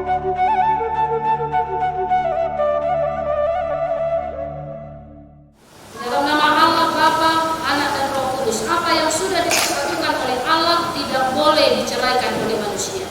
Dalam nama Allah Bapa, Anak dan Roh Kudus, apa yang sudah disatukan oleh Allah tidak boleh diceraikan oleh manusia.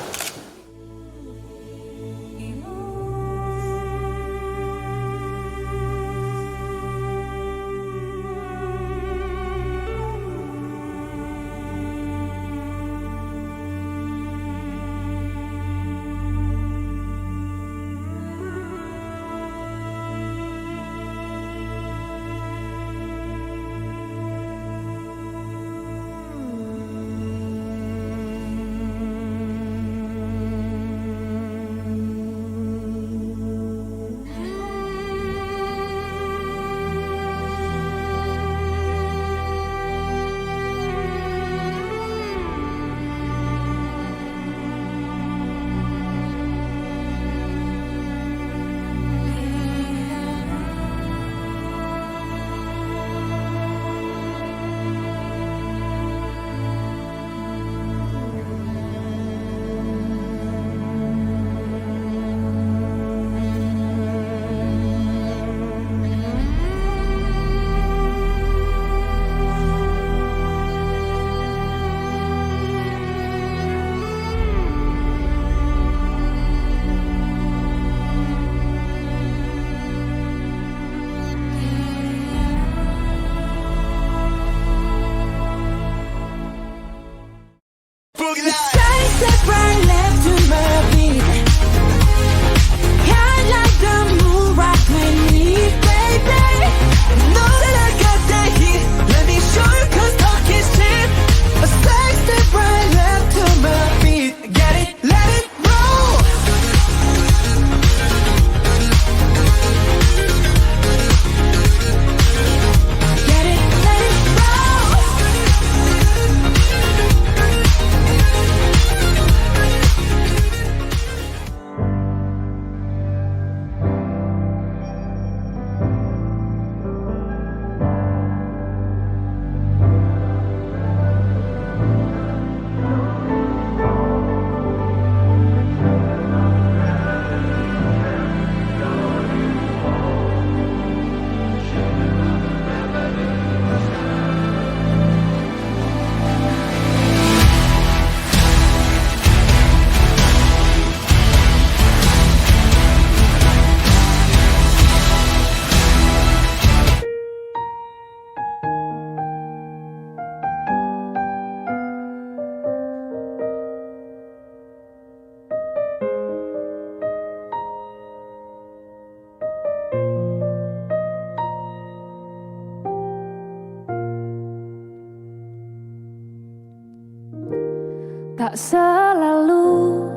Tak selalu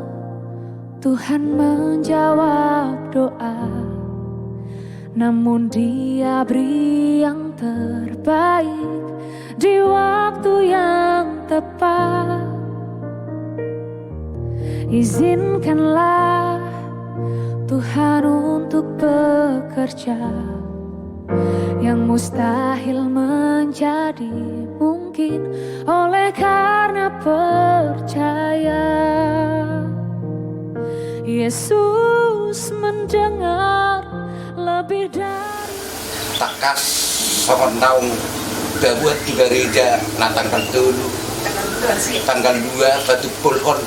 Tuhan menjawab doa, namun Dia beri yang terbaik di waktu yang tepat. Izinkanlah Tuhan untuk bekerja, yang mustahil menjadi mungkin oleh karena percaya. Yesus mendengar lebih dari takas sama naung buat di gereja nantangkan dulu tanggal 2 batu pulhon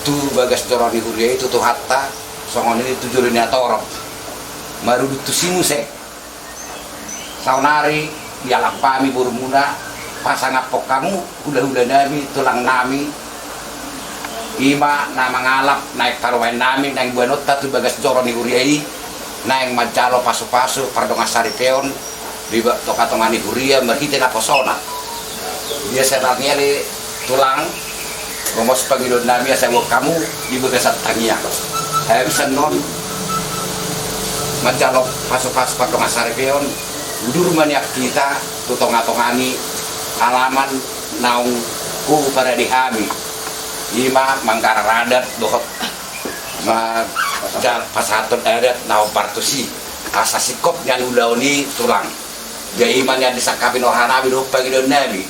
tu bagas toroni huria itu tu hatta songon ini tujuannya torong baru dutusimu se saunari dialang pami burmuna pasang apok kamu udah nami tulang nami ima nama ngalap naik taruhan nami naik buanota tu bagas toroni huria naik majalo pasu-pasu pardonga sari peon di toka-tongani huria merhite na posona dia serangnya le tulang ngomos pagilon nami saya buat kamu di begasat tangia saya bisa non majalo pasu-pasu pardonga sari peon udur maniak kita tutonga-tongani alaman naung ku pada dihami ima mangkara radat dohot pasaton adat naung partusi asa sikop yang ulauni tulang jadi iman yang disakapin orang nabi doh pagi don nabi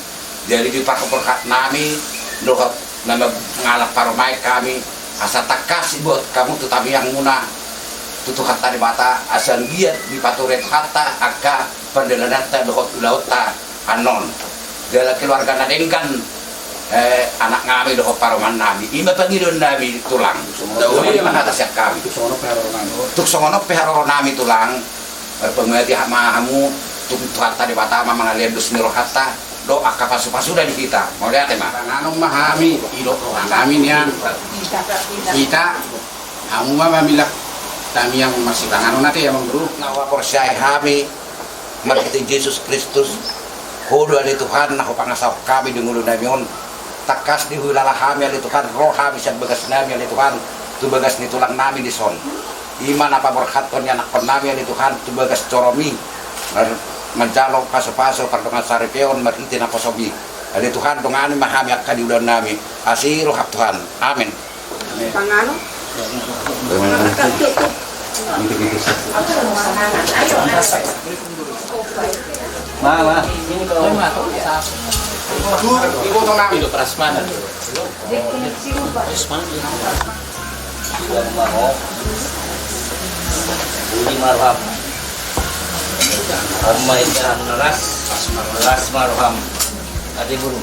jadi di perkat nami doh nama ngalap paromai kami asa takas buat kamu tutami yang muna tutuh kata di mata asan giat di paturet kata aga pendelanata dohot ulauta anon dalam keluarga nadengkan anak ngami dohot paroman nabi ima pangilon nabi tulang sama atas kami tuk songono peharo nami tulang pengmeti hamamu tuk kata di mata mama ngalian dus mirohata do akka pasu-pasu dari kita mau lihat ya mak Anong mahami ilo kami niyan kita kamu mah mamilak kami yang masih tangan nanti yang bro nawa percaya kami marketing Yesus Kristus kodo ali Tuhan nah pangasaw kami dengan namion takas di hulala kami ali Tuhan roh kami sa bagas nami ali Tuhan tu bagas ni tulang nami di son iman apa berkat kon anak nami ali Tuhan tu bagas coromi menjalo paso-paso pardongan saripeon mariti na posobi ali Tuhan dongani mahami akka di udan nami asiro hap Tuhan amin Pangano? Mama ini kalau ibu tong nami itu prasmanan Budi marham Amma ikan ras marham adik guru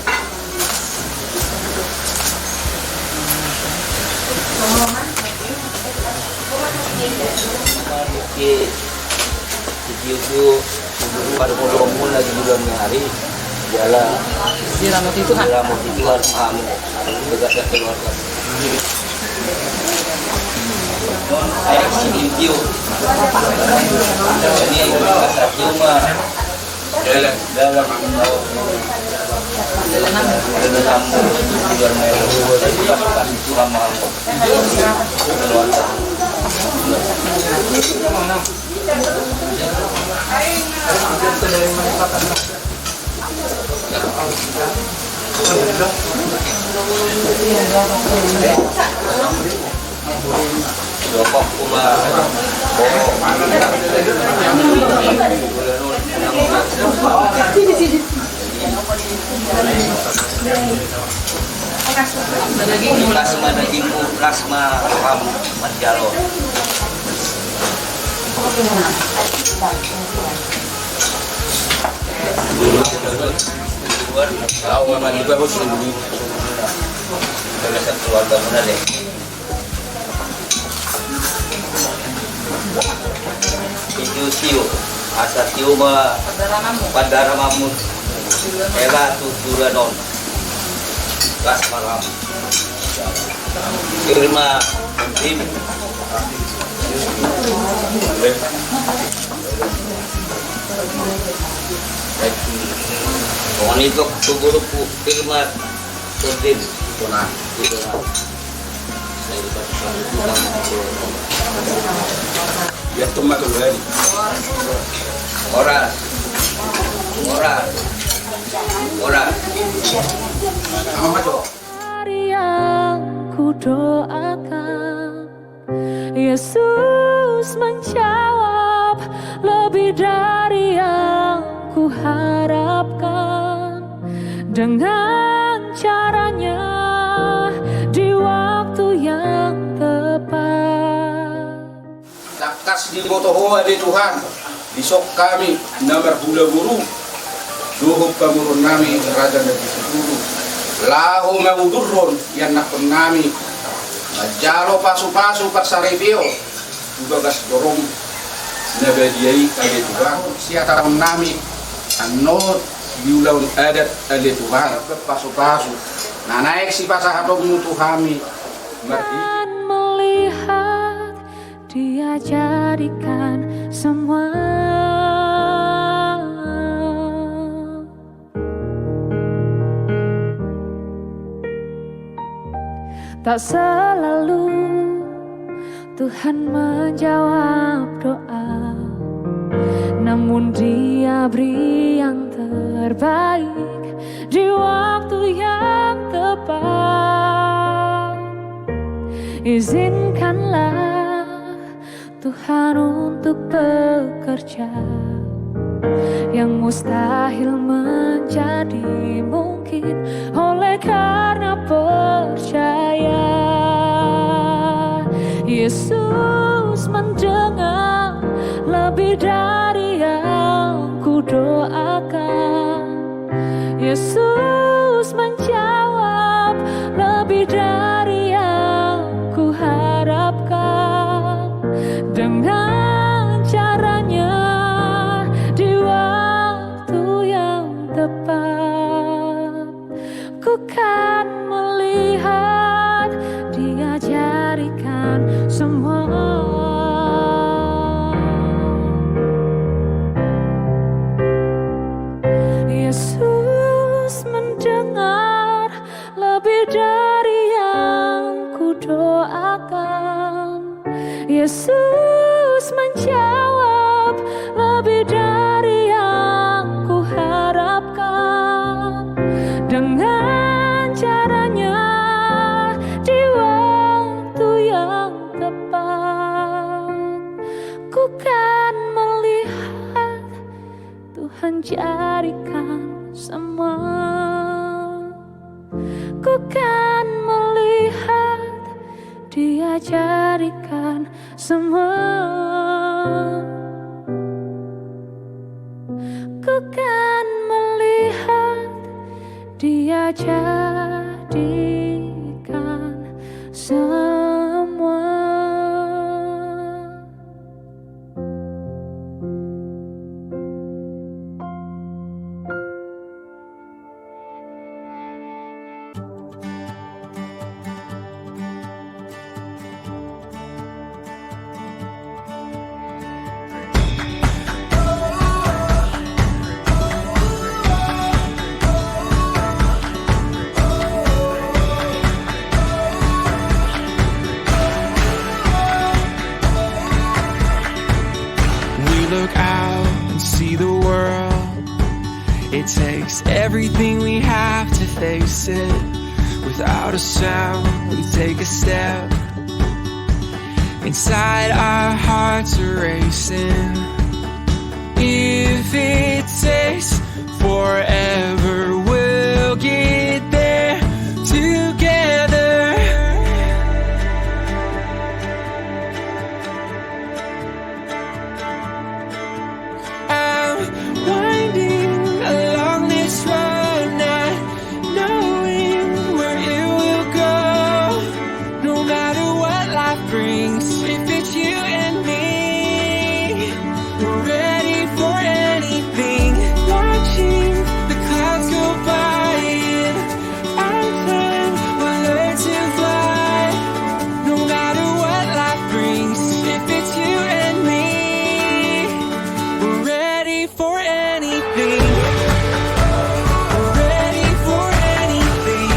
Ibu pada pondokmu lagi bulan hari jalan Diramut itu kan? diramut itu harus kamu begas keluarga saya sini video ini bekas cuma dalam dalam bulan Mei itu pas itu sama keluarga Dopok kuma plasma dagingmu plasma roham manjalo tahu memang juga harus dulu keluarga mana deh itu tiu asa tiu ma pandara mamut ela tu duranon gas malam kirma tim itu tubuhku kirma tim punah itu ya tuma tulen ora ama majo Hari yang ku doakan, Yesus menjawab lebih dari yang ku harapkan. Dengan caranya di waktu yang tepat. takas di botohoa di Tuhan besok kami nomor bula-buru duhub kamurun nami raja dari sepuluh lahu maudurron yang nakon nami majalo pasu-pasu parsaripio juga gas dorong nabadiyai kali Tuhan siata nami anot diulang adat kali Tuhan ke pasu-pasu nah naik si pasahatong Tuhami ngerti Dan melihat dia jadikan semua tak selalu Tuhan menjawab doa, namun Dia beri yang terbaik di waktu yang tepat. Izinkanlah Tuhan untuk bekerja, yang mustahil menjadi mungkin oleh karena percaya. Yesus mendengar lebih dari yang ku doakan. Yesus menjawab lebih dari yang ku harapkan. Dengan caranya di waktu yang tepat, ku kan melihat Dia jadikan semua. Yesus mendengar lebih dari yang ku doakan. Yesus menjawab lebih dari yang ku harapkan. Dengan caranya di waktu yang tepat, ku kan melihat Tuhan jadikan semua. Ku kan melihat Dia jadikan semua. Ku kan melihat Dia jadikan semua. Look out and see the world. It takes everything we have to face it. Without a sound, we take a step. Inside our hearts are racing. If it takes forever, we'll get there together. Winding along this road, not knowing where it will go. No matter what life brings, if it's you and me, we're ready for anything. Watching the clouds go by in our time, we'll learn to fly. No matter what life brings, if it's you and me, we're ready for anything. We're ready for anything.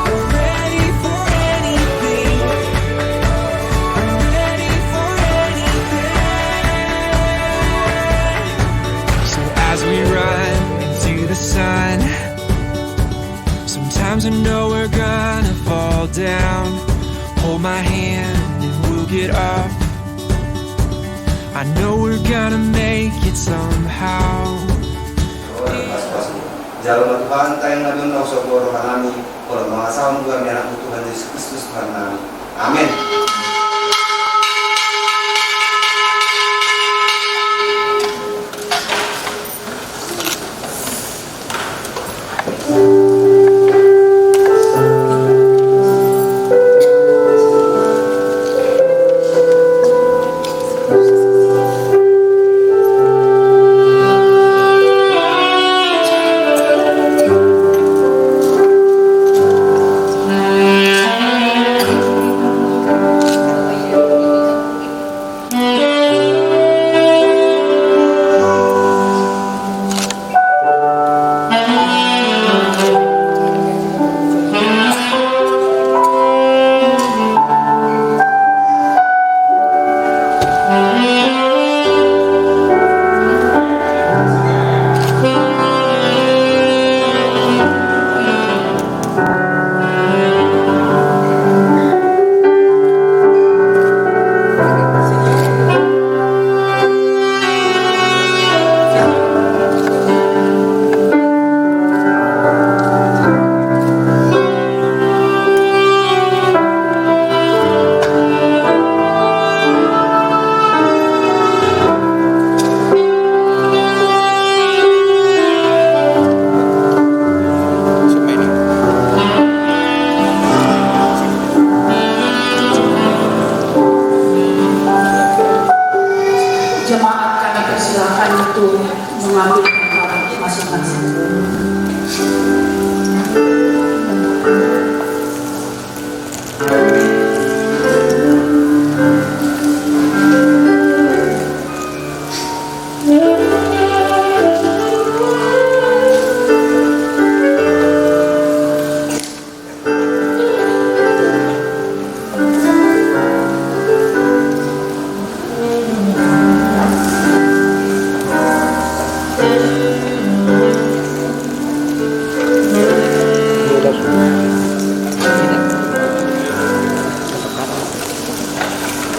We're ready for anything. We're ready for anything. So as we run into the sun, sometimes I know we're gonna fall down. Hold my hand and we'll get up. I know we're gonna make it somehow. Jalur Tuhan tayang nabi usah boro kanami, kalau mengasah Tuhan anak Tuhan Yesus Kristus Tuhan kami. Amin.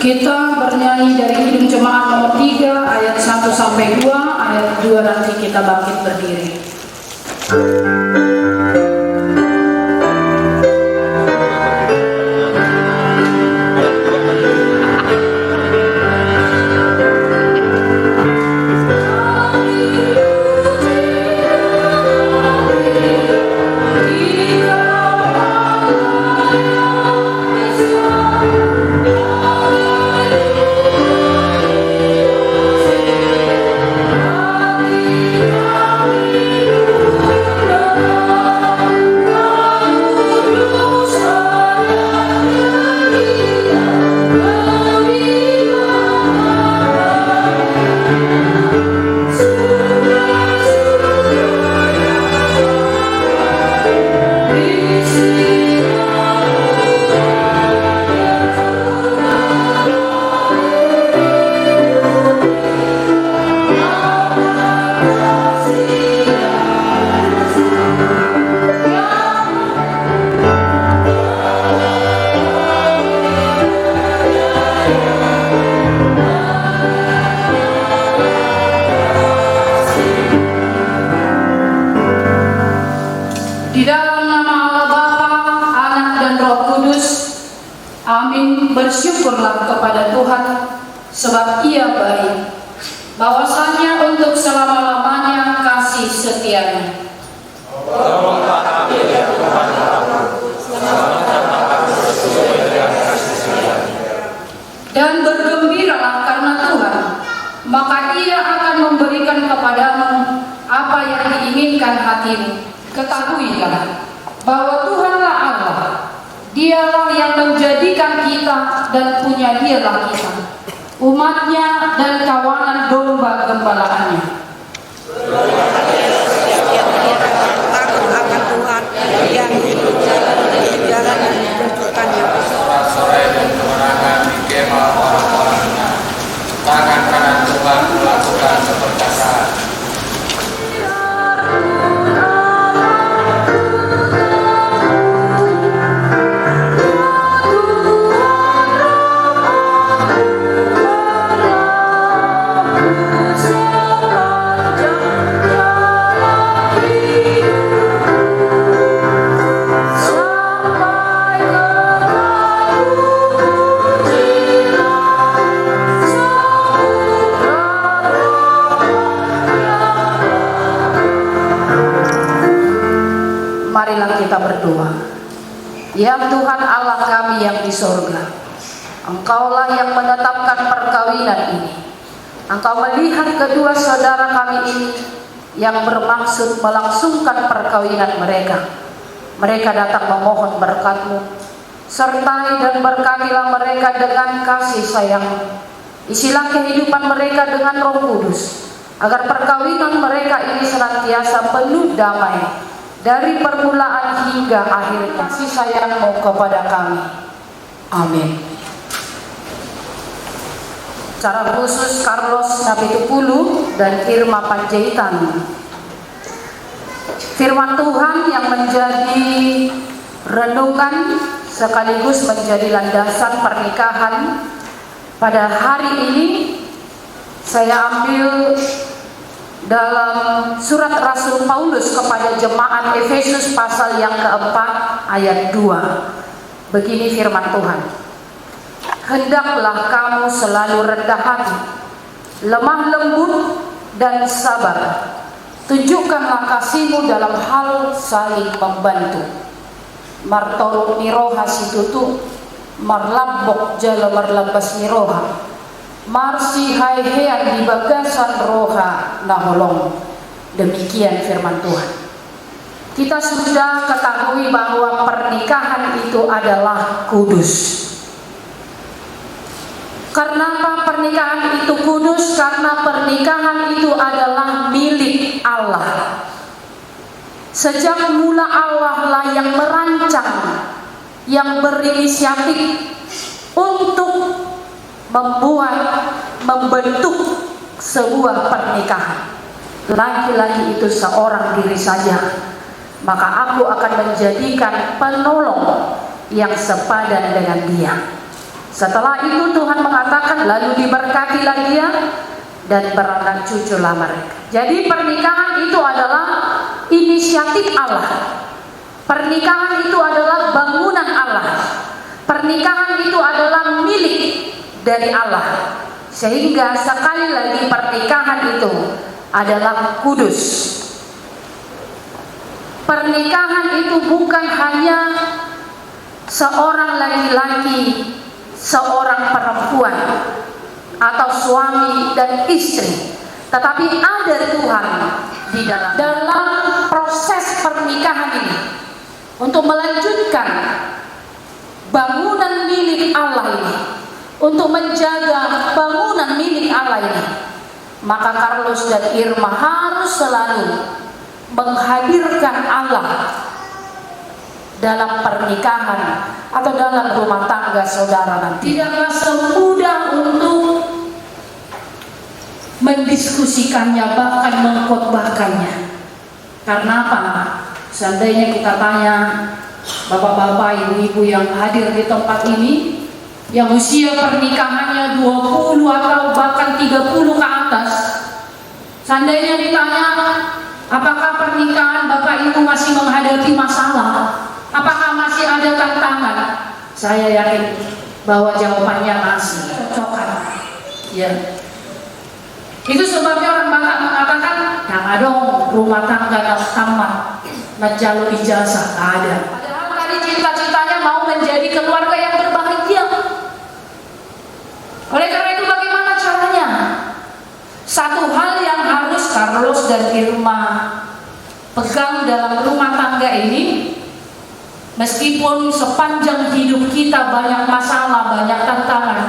Kita bernyanyi dari Kidung Jemaat nomor 3 ayat 1 sampai 2, ayat 2 nanti kita bangkit berdiri. Di dalam nama Allah Bapa, Anak dan Roh Kudus. Amin. Bersyukurlah kepada Tuhan sebab Ia baik. Bahwasanya untuk selama-lamanya kasih setia-Nya. Dan bergembiralah karena Tuhan, maka Ia akan memberikan kepadamu apa yang diinginkan hatimu. Ketahuilah bahwa Tuhanlah Allah, Dialah yang menjadikan kita dan punya Dialah kita, umatnya dan kawanan domba gembalaannya. Takut akan Tuhan yang hidup jalan yang ditunjukkannya. Sore dan kemenangan di kemah orang-orangnya. Tangan kanan Tuhan melakukan keperkasaan. Marilah kita berdoa. Ya Tuhan Allah kami yang di sorga, Engkaulah yang menetapkan perkawinan ini. Engkau melihat kedua saudara kami ini yang bermaksud melangsungkan perkawinan mereka. Mereka datang memohon berkat-Mu. Sertai dan berkatilah mereka dengan kasih sayang. Isilah kehidupan mereka dengan Roh Kudus, agar perkawinan mereka ini senantiasa penuh damai dari permulaan hingga akhir. Kasih sayang-Mu kepada kami. Amin. Secara khusus Carlos Napitupulu dan Irma Panjaitan. Firman Tuhan yang menjadi renungan sekaligus menjadi landasan pernikahan pada hari ini saya ambil dalam surat Rasul Paulus kepada jemaat Efesus pasal yang keempat ayat 2. Begini firman Tuhan. Hendaklah kamu selalu rendah hati, lemah lembut dan sabar. Tunjukkanlah kasih-Mu dalam hal saling membantu. Martorut niroha situtu, marlambok jala marlambas niroha. Marsi haihean di bagasan roha naholong. Demikian firman Tuhan. Kita sudah ketahui bahwa pernikahan itu adalah kudus. Kenapa pernikahan itu kudus? Karena pernikahan itu adalah milik Allah. Sejak mula Allah lah yang merancang, yang berinisiatif untuk membentuk sebuah pernikahan. Laki-laki itu seorang diri saja, maka aku akan menjadikan penolong yang sepadan dengan dia. Setelah itu Tuhan mengatakan, lalu diberkatilah dia dan beranak cuculah mereka. Jadi pernikahan itu adalah inisiatif Allah. Pernikahan itu adalah bangunan Allah. Pernikahan itu adalah milik dari Allah. Sehingga sekali lagi pernikahan itu adalah kudus. Pernikahan itu bukan hanya seorang laki-laki, seorang perempuan, atau suami dan istri, tetapi ada Tuhan di dalam proses pernikahan ini untuk melanjutkan bangunan milik Allah ini, untuk menjaga bangunan milik Allah ini. Maka Carlos dan Irma harus selalu menghadirkan Allah dalam pernikahan atau dalam rumah tangga saudara nanti. Tidaklah semudah untuk mendiskusikannya, bahkan mengkhotbahkannya. Karena apa? Seandainya kita tanya bapak-bapak, ibu-ibu yang hadir di tempat ini, yang usia pernikahannya 20 atau bahkan 30 ke atas, seandainya ditanya, apakah pernikahan bapak ibu masih menghadapi masalah? Apakah masih ada tantangan? Saya yakin bahwa jawabannya masih cocokan. Ya. Itu sebabnya orang Batak mengatakan, jangan dong rumah tangga tamat menjalur ijazah, ada. Padahal tadi cita-citanya mau menjadi keluarga yang berbahagia. Oleh karena itu bagaimana caranya? Satu hal yang harus Carlos dan Irma pegang dalam rumah tangga ini, meskipun sepanjang hidup kita banyak masalah, banyak tantangan,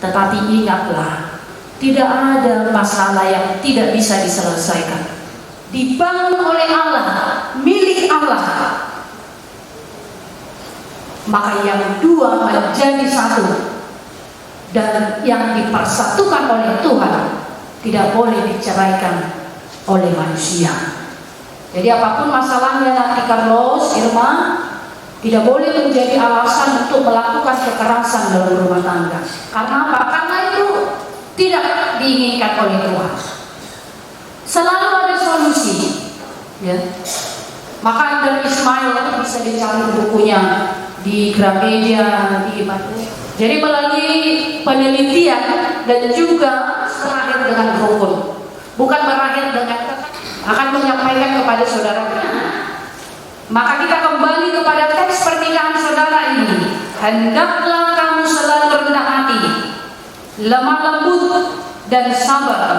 tetapi ingatlah, tidak ada masalah yang tidak bisa diselesaikan. Dibangun oleh Allah, milik Allah. Maka yang dua menjadi satu, dan yang dipersatukan oleh Tuhan tidak boleh diceraikan oleh manusia. Jadi apapun masalahnya nanti Carlos, Irma, tidak boleh menjadi alasan untuk melakukan kekerasan dalam rumah tangga. Karena apa? Karena itu tidak diinginkan oleh Tuhan. Selalu ada solusi, ya. Maka dari Ismail bisa dicari bukunya di Gramedia, di Batu. Jadi melalui penelitian dan juga berakhir dengan rukun, bukan berakhir dengan akan menyampaikan kepada saudara. Maka kita kembali kepada teks pernikahan saudara ini. Hendaklah kamu selalu rendah hati, lemah lembut dan sabar.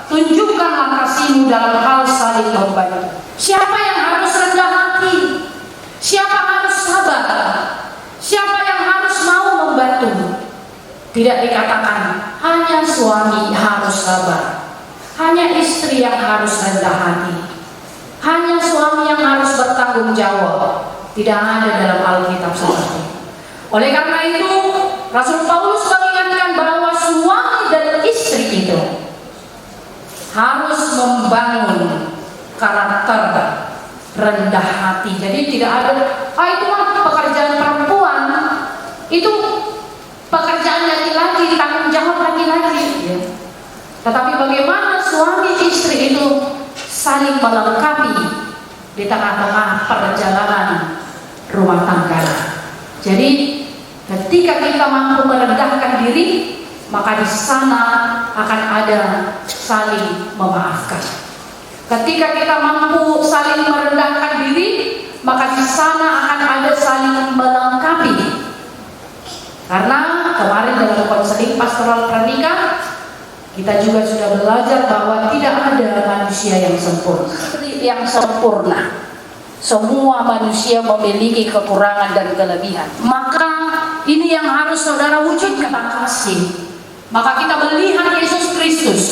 Tunjukkanlah kasihmu dalam hal saling membantu. Siapa yang harus rendah hati? Siapa harus sabar? Siapa yang harus mau membantu? Tidak dikatakan hanya suami harus sabar, hanya istri yang harus rendah hati, hanya suami yang harus bertanggung jawab. Tidak ada dalam Alkitab seperti itu. Oleh karena itu, Rasul Paulus mengingatkan bahwa suami dan istri itu harus membangun karakter rendah hati. Jadi tidak ada, itu mah pekerjaan perempuan, itu pekerjaan laki-laki, tanggung jawab laki-laki. Ya. Tetapi bagaimana suami istri itu saling melengkapi di tengah-tengah perjalanan rumah tangga. Jadi ketika kita mampu merendahkan diri, maka di sana akan ada saling memaafkan. Ketika kita mampu saling merendahkan diri, maka di sana akan ada saling melengkapi. Karena kemarin dalam konseling pastoral pernikahan, kita juga sudah belajar bahwa tidak ada manusia yang sempurna. Semua manusia memiliki kekurangan dan kelebihan. Maka ini yang harus saudara wujudkan, kasih. Maka kita melihat Yesus Kristus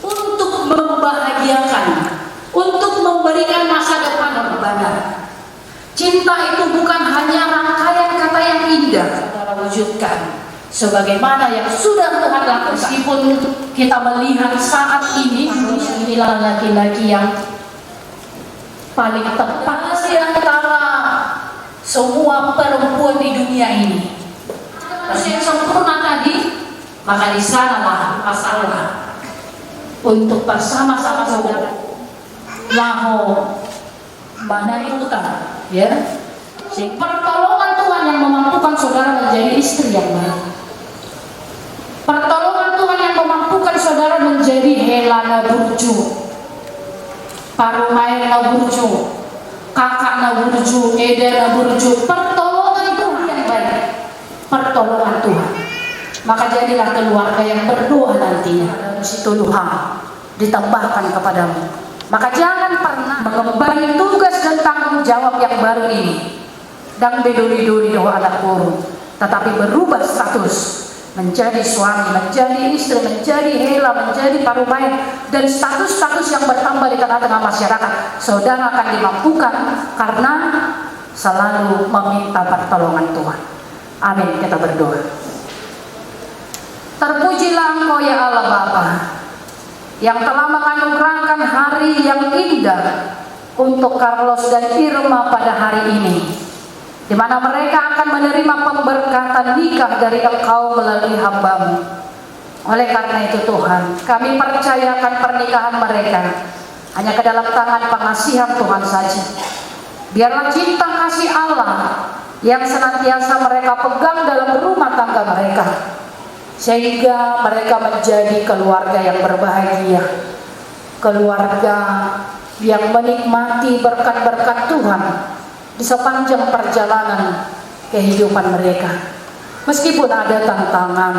untuk membahagiakan, untuk memberikan masa depan yang benar. Cinta itu bukan hanya rangkaian kata yang indah, saudara wujudkan sebagaimana yang sudah Tuhan lakukan. Meskipun kita melihat saat ini, inilah laki-laki yang paling tepat di antara semua perempuan di dunia ini. Terus yang sempurna tadi, maka di sanalah masalah untuk bersama-sama saudara laho mana ikutan, ya. Pertolongan Tuhan yang memampukan saudara menjadi istri yang baik. Pertolongan Tuhan yang memampukan saudara menjadi helana burju. Parumai na burju, kakak na burju, eda na burju. Pertolongan Tuhan yang baik, pertolongan Tuhan. Maka jadilah keluarga yang berdoa nantinya. Situ Tuhan ditambahkan kepadamu. Maka jangan pernah mengemban tugas dan tanggung jawab yang baru ini dan beduri-duri doa anak burung, tetapi berubah status menjadi suami, menjadi istri, menjadi hela, menjadi parumai, dan status-status yang bertambah di tengah-tengah masyarakat. Saudara akan dimampukan karena selalu meminta pertolongan Tuhan. Amin. Kita berdoa. Terpujilah Engkau ya Allah Bapa, yang telah menganugerahkan hari yang indah untuk Carlos dan Irma pada hari ini, di mana mereka akan menerima pemberkatan nikah dari Engkau melalui hamba-Mu. Oleh karena itu Tuhan, kami percayakan pernikahan mereka hanya ke dalam tangan pengasihan Tuhan saja. Biarlah cinta kasih Allah yang senantiasa mereka pegang dalam rumah tangga mereka, sehingga mereka menjadi keluarga yang berbahagia, keluarga yang menikmati berkat-berkat Tuhan di sepanjang perjalanan kehidupan mereka. Meskipun ada tantangan,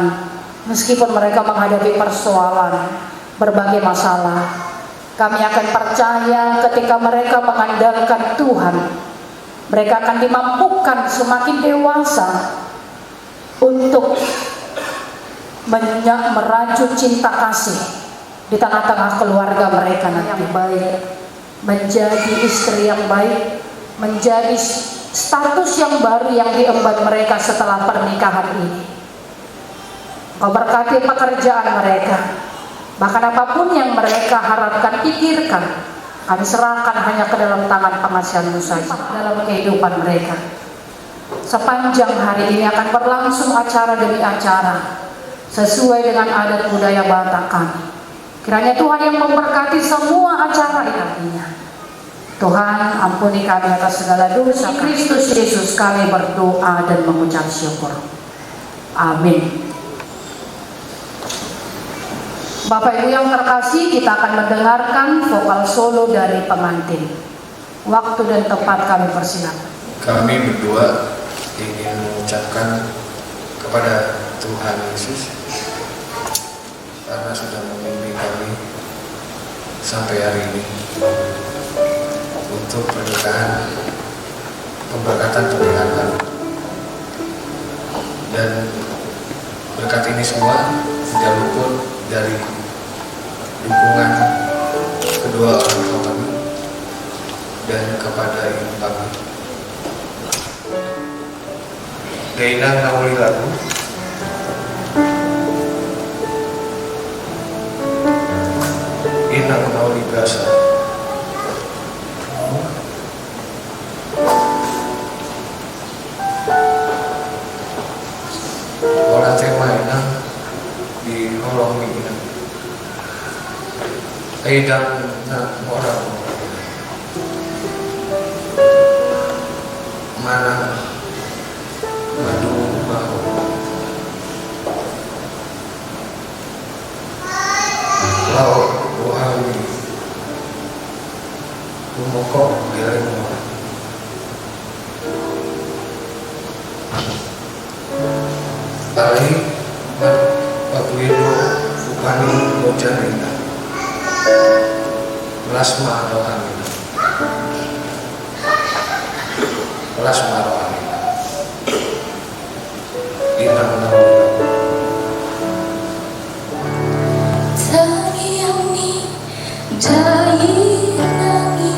meskipun mereka menghadapi persoalan, berbagai masalah, kami akan percaya ketika mereka mengandalkan Tuhan, mereka akan dimampukan semakin dewasa untuk merajut cinta kasih di tengah-tengah keluarga mereka yang baik, menjadi istri yang baik, menjadi status yang baru yang diemban mereka setelah pernikahan ini. Kau berkati pekerjaan mereka, bahkan apapun yang mereka harapkan, pikirkan, kami serahkan hanya ke dalam tangan pengasihan-Mu saja dalam kehidupan mereka. Sepanjang hari ini akan berlangsung acara demi acara sesuai dengan adat budaya Batak kami. Kiranya Tuhan yang memberkati semua acara nantinya. Tuhan, ampuni kami atas segala dosa. Kristus Yesus kami berdoa dan mengucap syukur. Amin. Bapak Ibu yang terkasih, kita akan mendengarkan vokal solo dari pengantin. Waktu dan tempat kami persilakan. Kami berdua ingin mengucapkan kepada Tuhan Yesus karena sudah membimbing kami sampai hari ini untuk pernikahan, pemberkatan pernikahan kami. Dan berkat ini semua tidak luput dari dukungan kedua orang tua kami dan kepada ibu kami. Deina ngawuli lagu Inang ngawuli biasa. Orang tema inang di nolong inang Aidang na orang mana madu mau lau buahwi lumokok diremo ali papuido upani bojanina Lasma doa kelas maroani. Inang nawa. Tangiani dainangi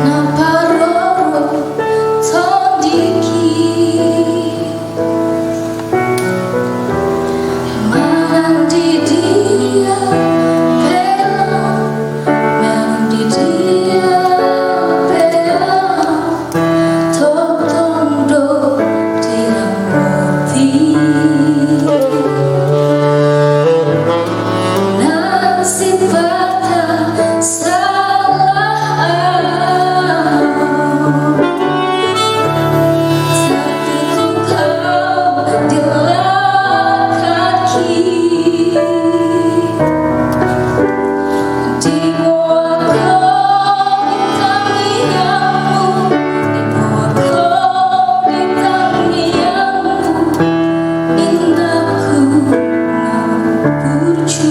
Naparoro tondiki Manandi dia bela Manandi dia bela Totondo tiramoti Nasibata salah Satu kau dilakaki Di bawah tangianmu Di bawah tangianmu Indahku Naburju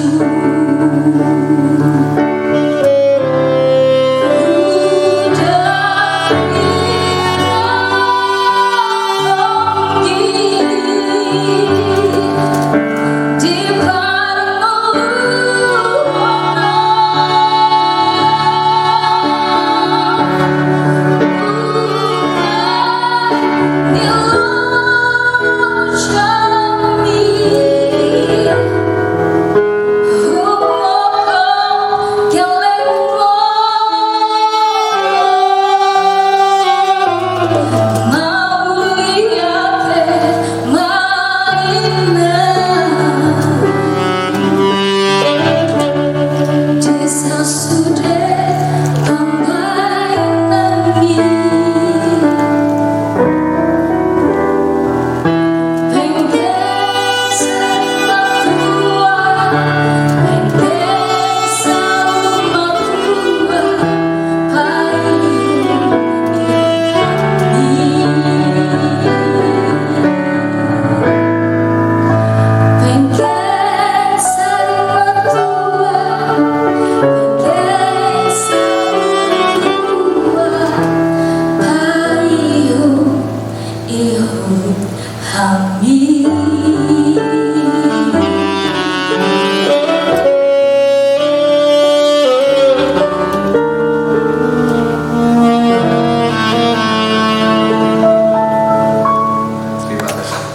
Terima kasih.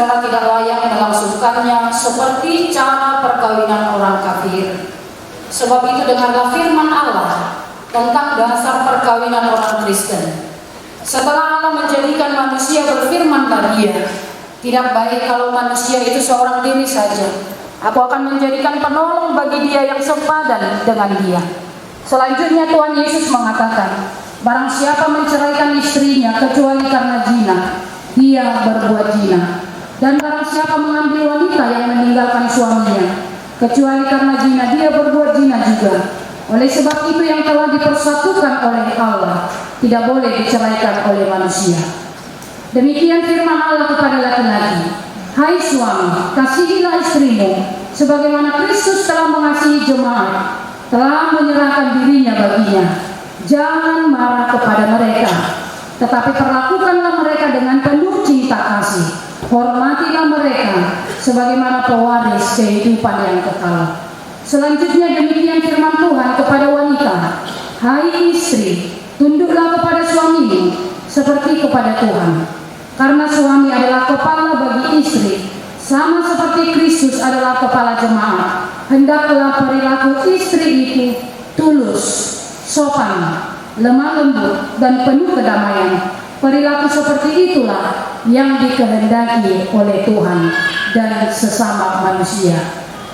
saudara tidak layak melangsungkannya seperti cara perkawinan orang kafir. Sebab itu dengarlah firman Allah tentang dasar perkawinan orang Kristen. Setelah Allah menjadikan manusia, berfirmanlah Dia, tidak baik kalau manusia itu seorang diri saja. Aku akan menjadikan penolong bagi dia yang sepadan dengan dia. Selanjutnya Tuhan Yesus mengatakan, barang siapa menceraikan istrinya kecuali karena zina, dia berbuat zina. Dan barang siapa mengambil wanita yang meninggalkan suaminya kecuali karena zina, dia berbuat zina juga. Oleh sebab itu yang telah dipersatukan oleh Allah tidak boleh diceraikan oleh manusia. Demikian firman Allah kepada laki-laki, hai suami, kasihilah istrimu sebagaimana Kristus telah mengasihi jemaat, telah menyerahkan dirinya baginya. Jangan marah kepada mereka, tetapi perlakukanlah mereka dengan penuh cinta kasih. Hormatilah mereka sebagaimana pewaris kehidupan yang kekal. Selanjutnya demikian firman Tuhan kepada wanita, hai istri, tunduklah kepada suamimu seperti kepada Tuhan. Karena suami adalah kepala bagi istri, sama seperti Kristus adalah kepala jemaat. Hendaklah perilaku istri itu tulus, sopan, lemah lembut, dan penuh kedamaian. Perilaku seperti itulah yang dikehendaki oleh Tuhan dan sesama manusia.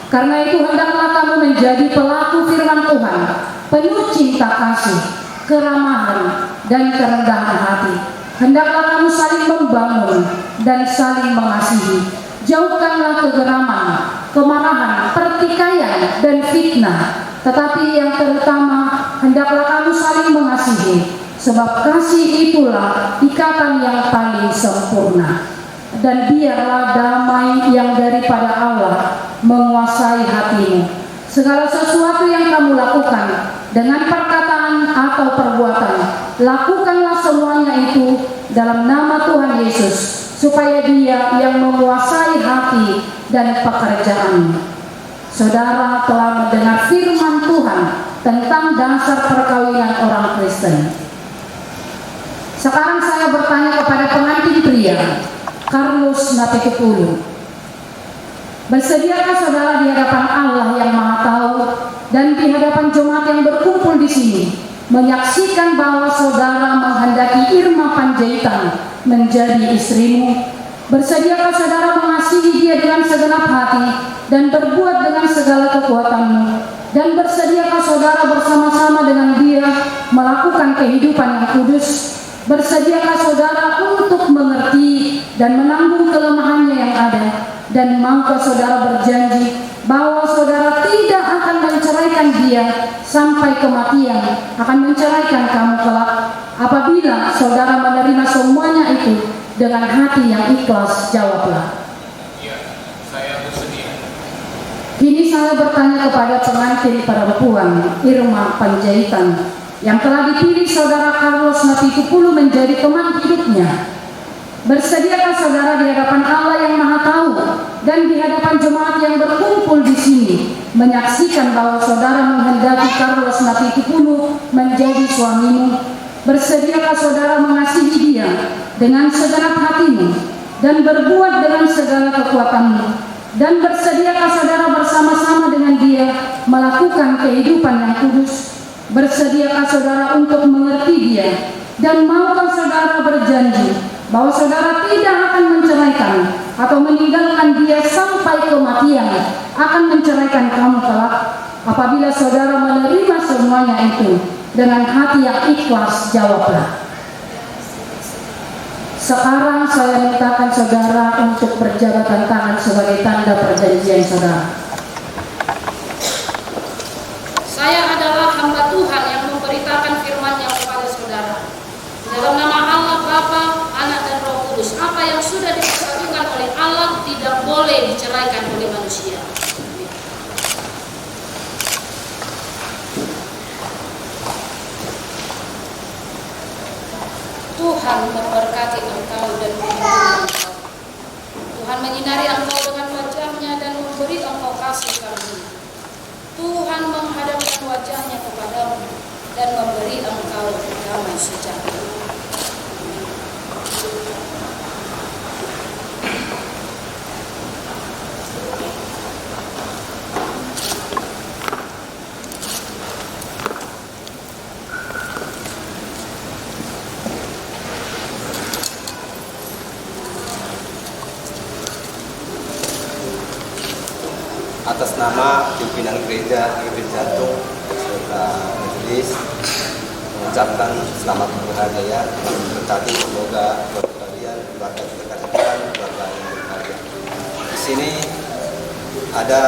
Karena itu hendaklah kamu menjadi pelaku firman Tuhan, penuh cinta kasih, keramahan, dan kerendahan hati. Hendaklah kamu saling membangun dan saling mengasihi. Jauhkanlah kegeraman, kemarahan, pertikaian, dan fitnah. Tetapi yang terutama, hendaklah kamu saling mengasihi, sebab kasih itulah ikatan yang paling sempurna. Dan biarlah damai yang daripada Allah menguasai hatimu. Segala sesuatu yang kamu lakukan dengan perkataan atau perbuatan, lakukanlah semuanya itu dalam nama Tuhan Yesus, supaya Dia yang menguasai hati dan pekerjaanmu. Saudara telah mendengar firman Tuhan tentang dasar perkawinan orang Kristen. Sekarang saya bertanya kepada pengantin pria, Carlos Napitupulu, bersediakah saudara di hadapan Allah yang Maha Tahu dan di hadapan jemaat yang berkumpul di sini menyaksikan bahwa saudara menghendaki Irma Panjaitan menjadi istrimu? Bersediakah saudara mengasihi dia dengan segenap hati dan berbuat dengan segala kekuatanmu? Dan bersediakah saudara bersama-sama dengan dia melakukan kehidupan yang kudus? Bersediakah saudara untuk mengerti dan menanggung kelemahannya yang ada? Dan maukah saudara berjanji bahwa saudara tidak akan menceraikan dia sampai kematian, akan menceraikan kamu kelak apabila saudara menerima semuanya itu dengan hati yang ikhlas? Jawablah. Ya, saya bersedia. Kini saya bertanya kepada pengantin perempuan Irma Panjaitan yang telah dipilih saudara Carlos Napitupulu menjadi teman hidupnya. Bersediakah saudara di hadapan Allah yang Maha Tahu dan di hadapan jemaat yang berkumpul di sini menyaksikan bahwa saudara menghendaki Carlos Napitupulu menjadi suamimu? Bersediakah saudara mengasihi dia dengan segenap hatimu dan berbuat dengan segala kekuatanmu? Dan bersediakah saudara bersama-sama dengan dia melakukan kehidupan yang kudus? Bersediakah saudara untuk mengerti dia? Dan maukah saudara berjanji bahwa saudara tidak akan menceraikan atau meninggalkan dia sampai kematian, akan menceraikan kamu kelak apabila saudara menerima semuanya itu dengan hati yang ikhlas? Jawablah. Sekarang saya mintakan saudara untuk berjabatan tangan sebagai tanda perjanjian saudara. Saya adalah hamba Tuhan yang memberitakan firman-Nya kepada saudara. Dalam nama Allah Bapa, Anak dan Roh Kudus, apa yang sudah dipersatukan oleh Allah tidak boleh diceraikan oleh manusia. Tuhan memberkati engkau dan melindungi engkau. Tuhan menyinari engkau dengan wajah-Nya dan memberi engkau kasih karunia. Tuhan menghadapkan wajah-Nya kepadamu dan memberi engkau damai sejahtera. atas nama pimpinan gereja Jantung serta majelis mengucapkan selamat berhari raya, berkati semoga buat kalian keluarga terdekat Tuhan, keluarga yang berbahagia. Di sini ada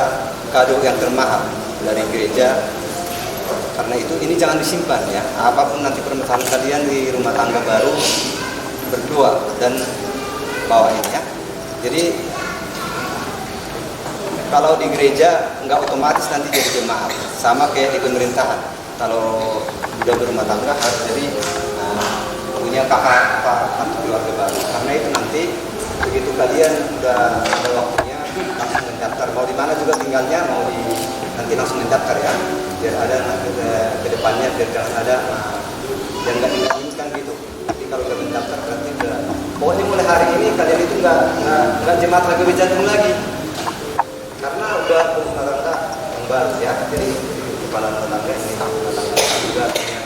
kado yang termahal dari gereja. Karena itu ini jangan disimpan ya. Apapun nanti permasalahan kalian di rumah tangga baru, berdua dan bawa ini ya. Jadi kalau di gereja nggak otomatis nanti jadi jemaat, sama kayak di pemerintahan. Kalau udah berumah tangga harus jadi punya kakak atau keluarga baru. Karena itu nanti begitu kalian udah ada waktunya langsung mendaftar. Mau di mana juga tinggalnya, mau di nanti langsung mendaftar ya. Biar ada ke depannya, biar jangan ada yang nggak diinginkan gitu. Jadi kalau udah mendaftar berarti udah. Pokoknya mulai hari ini kalian itu nggak jemaat lagi Jantung lagi. Karena udah berumah tangga yang baru ya. Jadi kepala rumah tangga ini juga punya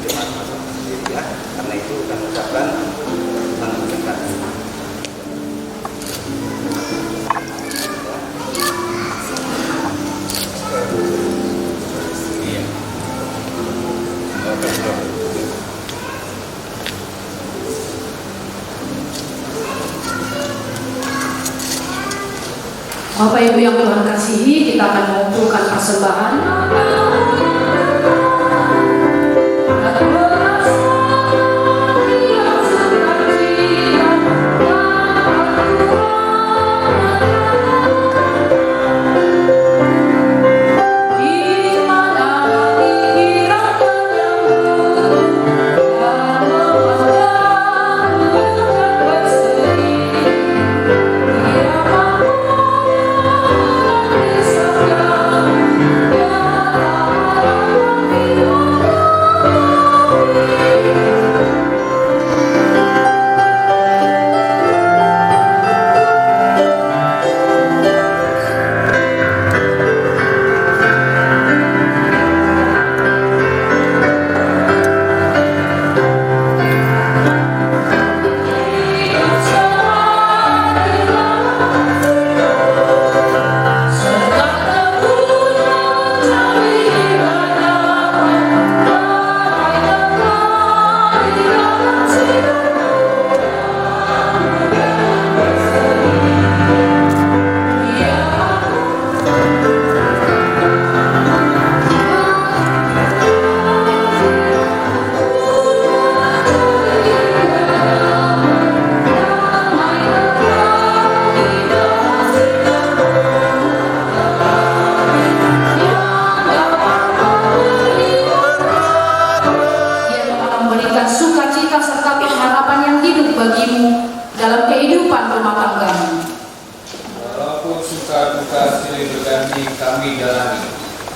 jemaat masing-masing sendiri ya. Karena itu kami ucapkan selamat berkati. Bapak Ibu yang Tuhan kasihi, kita akan mengumpulkan persembahan.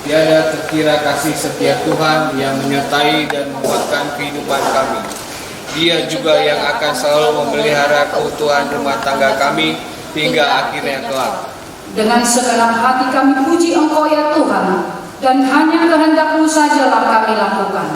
Tiada terkira kasih setia Tuhan yang menyertai dan menguatkan kehidupan kami. Dia juga yang akan selalu memelihara keutuhan rumah tangga kami hingga akhirnya kelak. Dengan segenap hati kami puji Engkau ya Tuhan, dan hanya kehendak-Mu sajalah kami lakukan.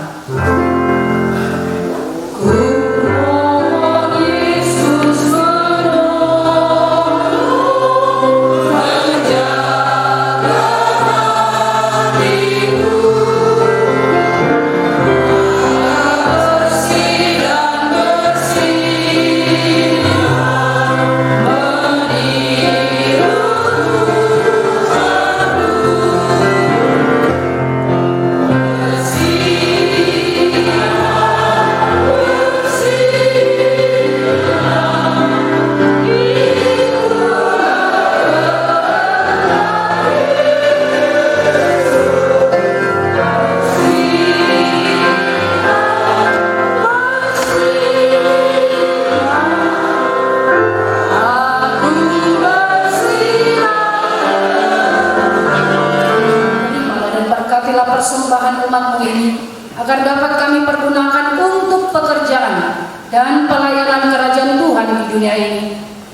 Persembahan umat-Mu ini agar dapat kami pergunakan untuk pekerjaan dan pelayanan kerajaan Tuhan di dunia ini.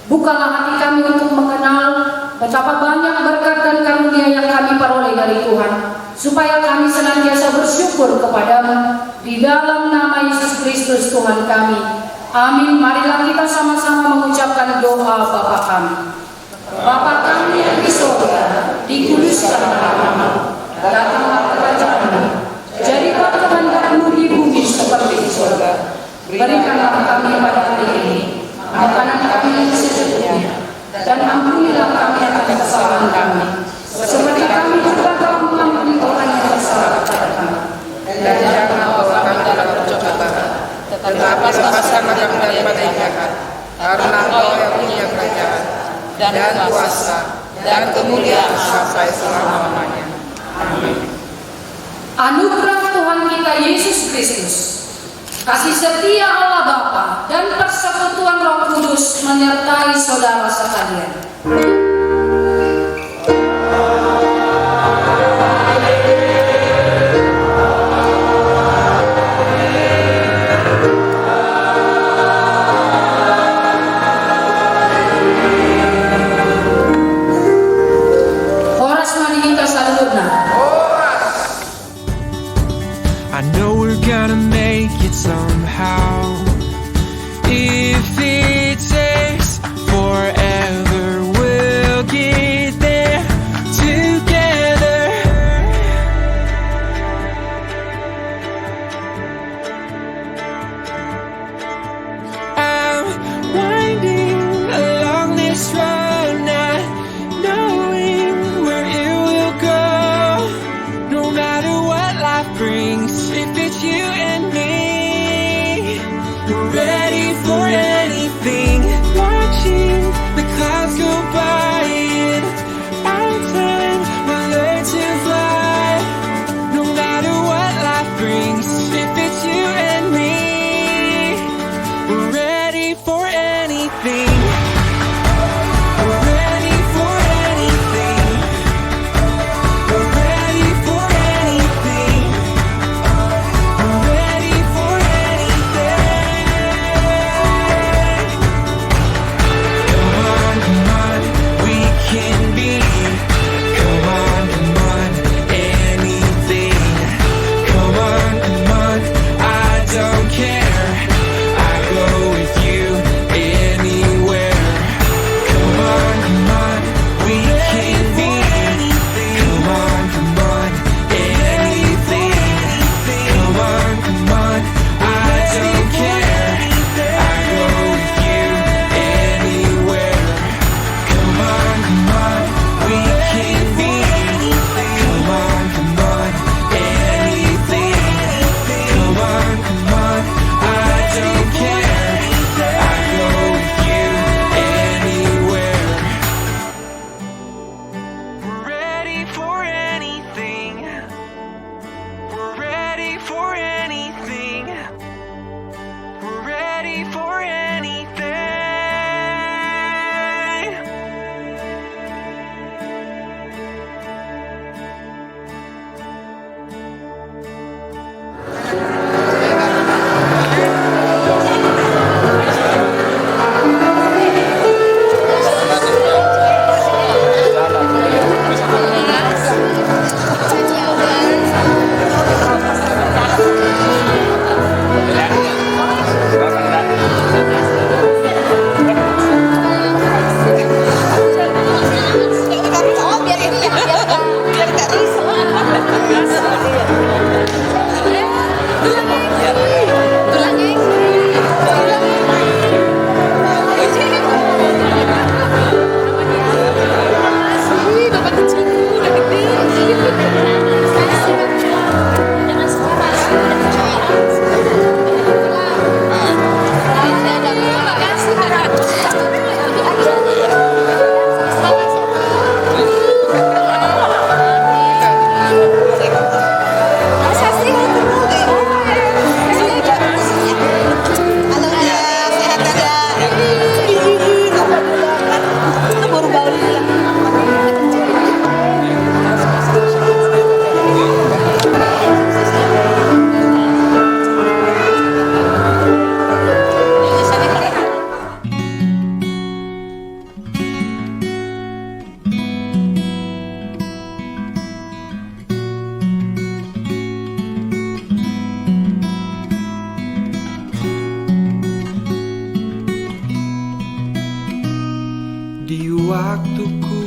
Bukalah hati kami untuk mengenal betapa banyak berkat dan karunia yang kami peroleh dari Tuhan, supaya kami senantiasa bersyukur kepadamu di dalam nama Yesus Kristus Tuhan kami. Amin. Marilah kita sama-sama mengucapkan doa Bapa kami. Bapa kami yang di surga, dikuduskan Ampunilah kami akan kesalahan kami, seperti kami juga telah mengampuni orang yang bersalah kepada kami. Dan jangan bawa kami dalam pencobaan, tetapi lepaskan kami daripada yang jahat. Karena Engkau yang punya kerajaan dan kuasa dan kemuliaan sampai selama-lamanya. Amin. Anugerah Tuhan kita Yesus Kristus, kasih setia Allah Bapa dan persekutuan Roh Kudus menyertai saudara sekalian. I know we're gonna make it somehow. If it takes forever, we'll get there together. I'm winding along this road, not knowing where it will go. No matter what life brings, if it's you and me, we're ready for anything. Watching the clouds go by, in our time we'll learn to fly. No matter what life brings, if it's you and me, we're ready for anything. We're ready for anything. We're ready for anything. We're ready for anything. Come on, we can be. Come on, anything. Come on, I don't care. I go with you anywhere. Come on, we can be. Come on, anything. Come on, I don't care. I go with you anywhere. Come on, we can be. Come on, anything. Come on, I don't care. I go with you anywhere. We're ready for anything. We're ready for anything. We're ready for anything. Di waktuku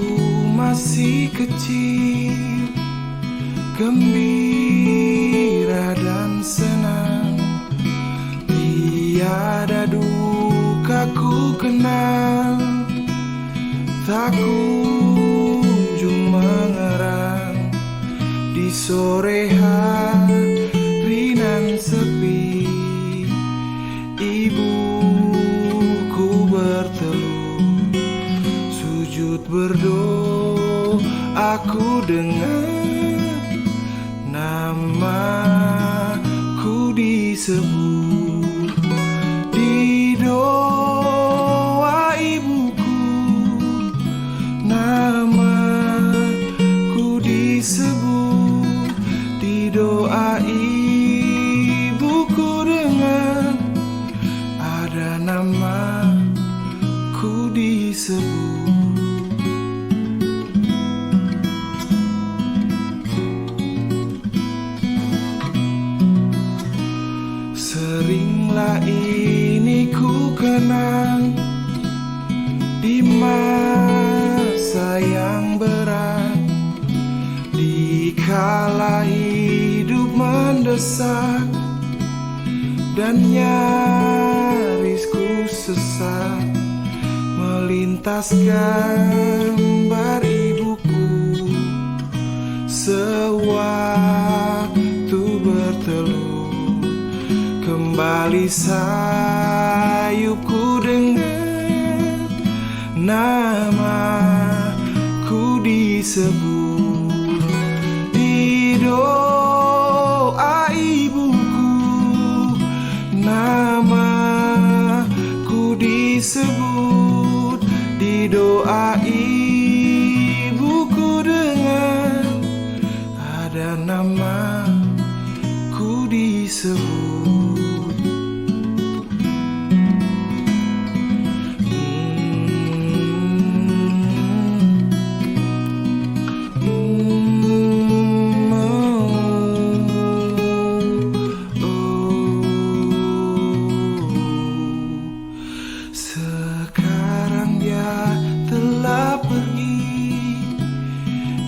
masih kecil, gembira dan senang, tiada duka ku kenal. tak kunjung mengerang di sore hari nan sepi. Ibuku berteluh, sujud berdoa, aku dengar namaku disebut di doa ibuku. Namaku disebut di doa ibuku, dengar ada namaku disebut. Seringlah ini ku kenang di masa yang berat, di kala hidup mendesak dan nyaris ku sesat, melintas gambar ibuku sewaktu berteluh. Kembali sayupku dengar namaku disebut di doa ibuku. Namaku disebut di doa ibuku, dengar ada namaku disebut. Sekarang dia telah pergi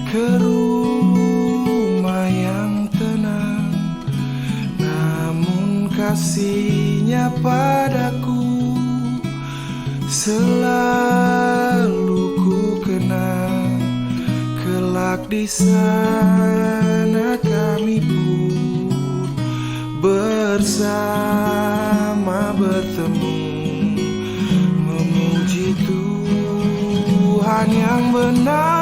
ke rumah yang tenang, namun kasihnya padaku selalu ku kenang. Kelak di sana kami pun bersama bertemu, memuji Tuhan yang benar.